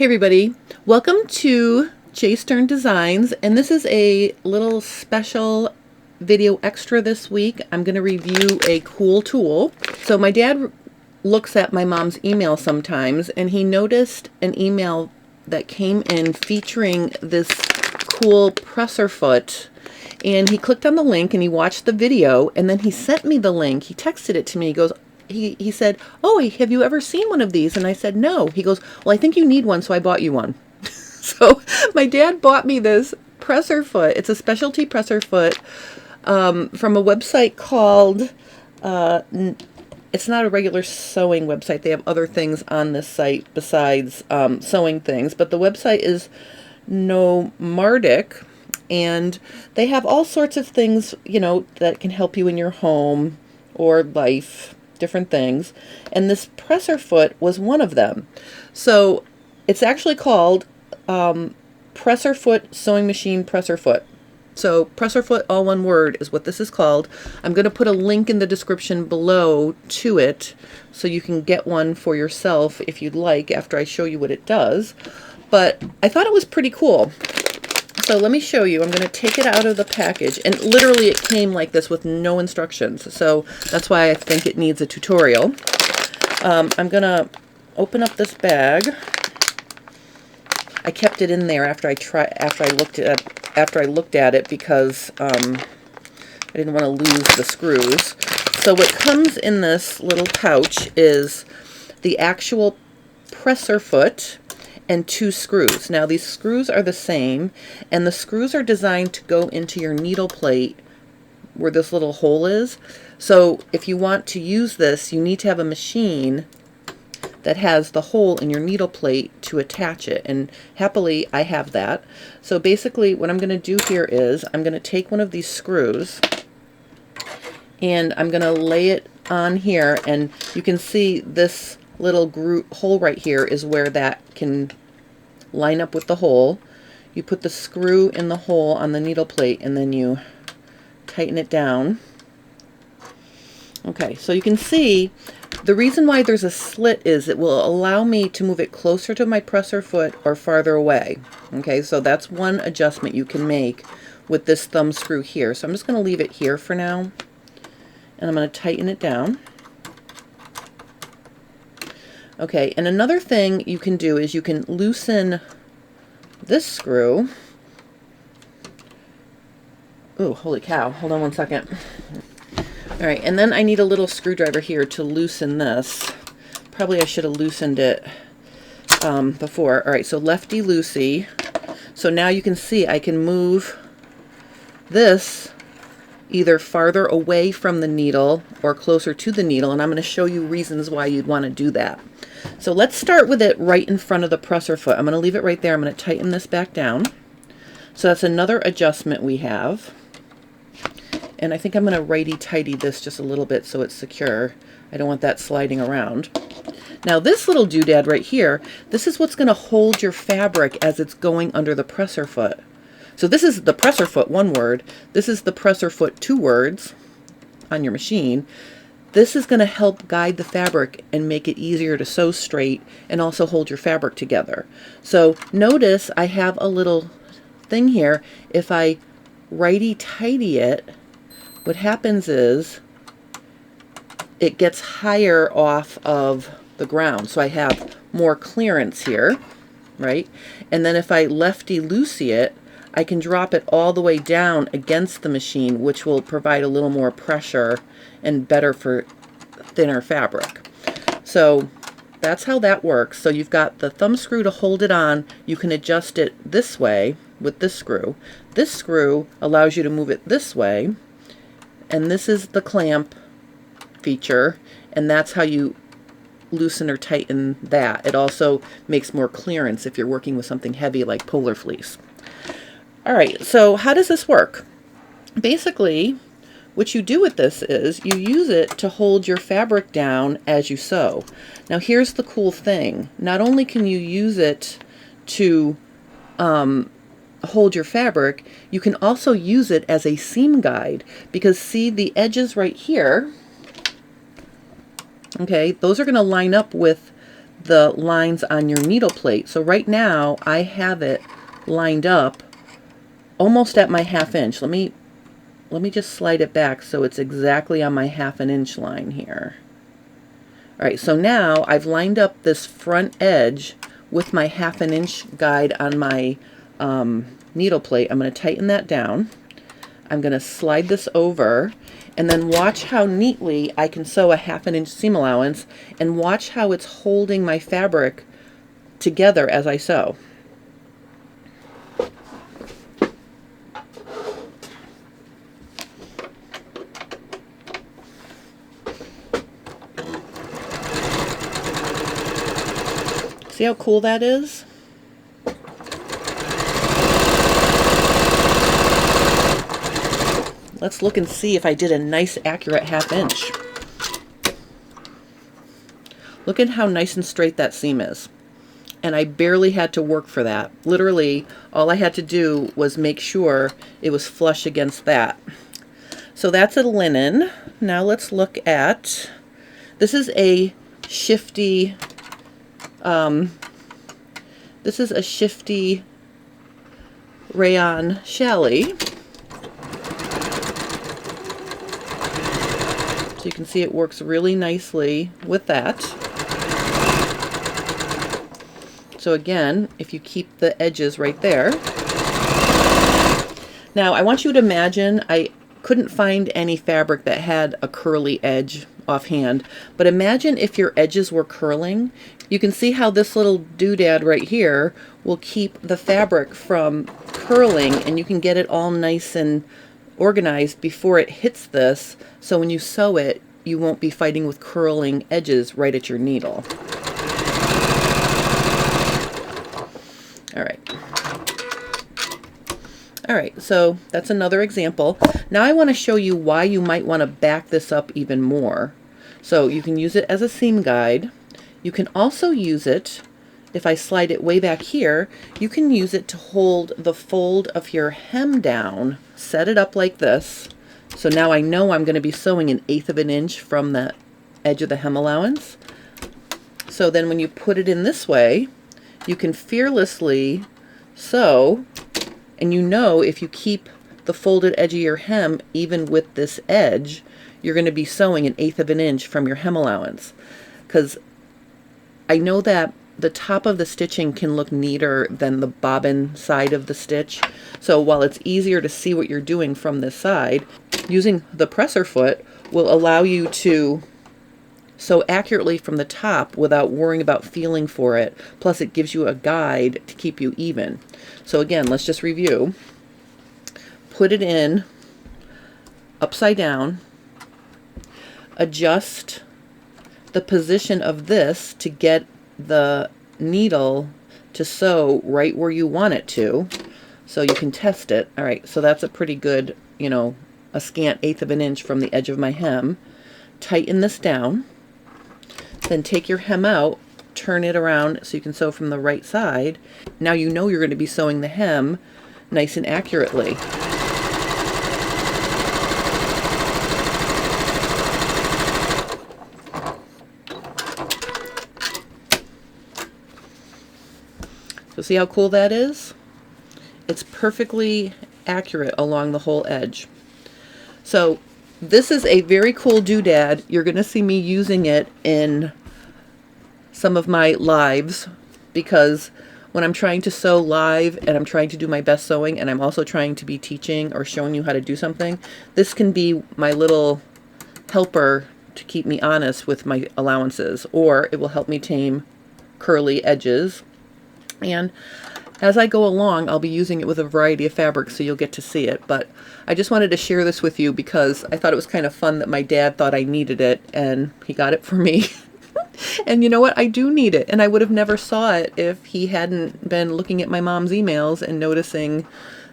Hey everybody, welcome to J Stern Designs, and this is a little special video extra this week. I'm going to review a cool tool. So my dad looks at my mom's email sometimes, and he noticed an email that came in featuring this cool presser foot, and he clicked on the link and he watched the video, and then he sent me the link. He texted it to me. He goes, he said, "Oh, have you ever seen one of these?" And I said, "No." He goes, "Well, I think you need one, so I bought you one." So my dad bought me this presser foot. It's a specialty presser foot from a website called, it's not a regular sewing website. They have other things on this site besides sewing things, but the website is Nomardic, and they have all sorts of things, you know, that can help you in your home or life, different things, and this presser foot was one of them. So it's actually called presser foot sewing machine presser foot. So presser foot, all one word, is what this is called. I'm going to put a link in the description below to it so you can get one for yourself if you'd like after I show you what it does. But I thought it was pretty cool. So let me show you. I'm going to take it out of the package, and literally it came like this with no instructions. So that's why I think it needs a tutorial. I'm going to open up this bag. I kept it in there after I looked at it because I didn't want to lose the screws. So what comes in this little pouch is the actual presser foot and 2 screws. Now these screws are the same, and the screws are designed to go into your needle plate where this little hole is. So if you want to use this, you need to have a machine that has the hole in your needle plate to attach it, and happily I have that. So basically what I'm going to do here is I'm going to take one of these screws and I'm going to lay it on here, and you can see this little hole right here is where that can line up with the hole. You put the screw in the hole on the needle plate and then you tighten it down. Okay, so you can see the reason why there's a slit is it will allow me to move it closer to my presser foot or farther away. Okay, so that's one adjustment you can make with this thumb screw here. So I'm just going to leave it here for now, and I'm going to tighten it down. Okay, and another thing you can do is you can loosen this screw. Oh, holy cow. Hold on one second. All right, and then I need a little screwdriver here to loosen this. Probably I should have loosened it before. All right, so lefty-loosey. So now you can see I can move this either farther away from the needle or closer to the needle, and I'm going to show you reasons why you'd want to do that. So let's start with it right in front of the presser foot. I'm going to leave it right there. I'm going to tighten this back down. So that's another adjustment we have. And I think I'm going to righty-tighty this just a little bit so it's secure. I don't want that sliding around. Now this little doodad right here, this is what's going to hold your fabric as it's going under the presser foot. So this is the presser foot, one word. This is the presser foot, 2 words on your machine. This is going to help guide the fabric and make it easier to sew straight and also hold your fabric together. So notice I have a little thing here. If I righty-tighty it, what happens is it gets higher off of the ground. So I have more clearance here, right? And then if I lefty-loosey it, I can drop it all the way down against the machine, which will provide a little more pressure and better for thinner fabric. So that's how that works. So you've got the thumb screw to hold it on. You can adjust it this way with this screw. This screw allows you to move it this way, and this is the clamp feature, and that's how you loosen or tighten that. It also makes more clearance if you're working with something heavy like polar fleece. All right, so how does this work? Basically, what you do with this is you use it to hold your fabric down as you sew. Now here's the cool thing. Not only can you use it to hold your fabric, you can also use it as a seam guide, because see the edges right here, okay, those are going to line up with the lines on your needle plate. So right now I have it lined up almost at my 1/2 inch. Let me just slide it back so it's exactly on my 1/2 inch line here. All right, so now I've lined up this front edge with my 1/2 inch guide on my needle plate. I'm going to tighten that down. I'm going to slide this over, and then watch how neatly I can sew a 1/2 inch seam allowance, and watch how it's holding my fabric together as I sew. See how cool that is? Let's look and see if I did a nice accurate 1/2 inch. Look at how nice and straight that seam is. And I barely had to work for that. Literally, all I had to do was make sure it was flush against that. So that's a linen. Now let's look at, this is a shifty, rayon challis. So you can see it works really nicely with that. So again, if you keep the edges right there. Now I want you to imagine, I couldn't find any fabric that had a curly edge offhand, but imagine if your edges were curling. You can see how this little doodad right here will keep the fabric from curling, and you can get it all nice and organized before it hits this, so when you sew it, you won't be fighting with curling edges right at your needle. All right, so that's another example. Now I want to show you why you might want to back this up even more. So you can use it as a seam guide. You can also use it, if I slide it way back here, you can use it to hold the fold of your hem down. Set it up like this. So now I know I'm going to be sewing 1/8 of an inch from the edge of the hem allowance. So then when you put it in this way, you can fearlessly sew, and you know if you keep the folded edge of your hem even with this edge, you're going to be sewing 1/8 of an inch from your hem allowance. Because I know that the top of the stitching can look neater than the bobbin side of the stitch. So while it's easier to see what you're doing from this side, using the presser foot will allow you to sew accurately from the top without worrying about feeling for it. Plus it gives you a guide to keep you even. So again, let's just review. Put it in upside down. Adjust the position of this to get the needle to sew right where you want it to, so you can test it. All right, so that's a pretty good, you know, a scant 1/8 of an inch from the edge of my hem. Tighten this down, then take your hem out, turn it around so you can sew from the right side. Now you know you're going to be sewing the hem nice and accurately. So see how cool that is? It's perfectly accurate along the whole edge. So this is a very cool doodad. You're going to see me using it in some of my lives, because when I'm trying to sew live and I'm trying to do my best sewing and I'm also trying to be teaching or showing you how to do something, this can be my little helper to keep me honest with my allowances, or it will help me tame curly edges. And as I go along, I'll be using it with a variety of fabrics, so you'll get to see it. But I just wanted to share this with you because I thought it was kind of fun that my dad thought I needed it, and he got it for me. And you know what? I do need it, and I would have never saw it if he hadn't been looking at my mom's emails and noticing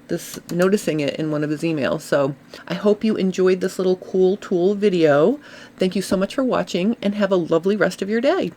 it in one of his emails. So I hope you enjoyed this little cool tool video. Thank you so much for watching, and have a lovely rest of your day.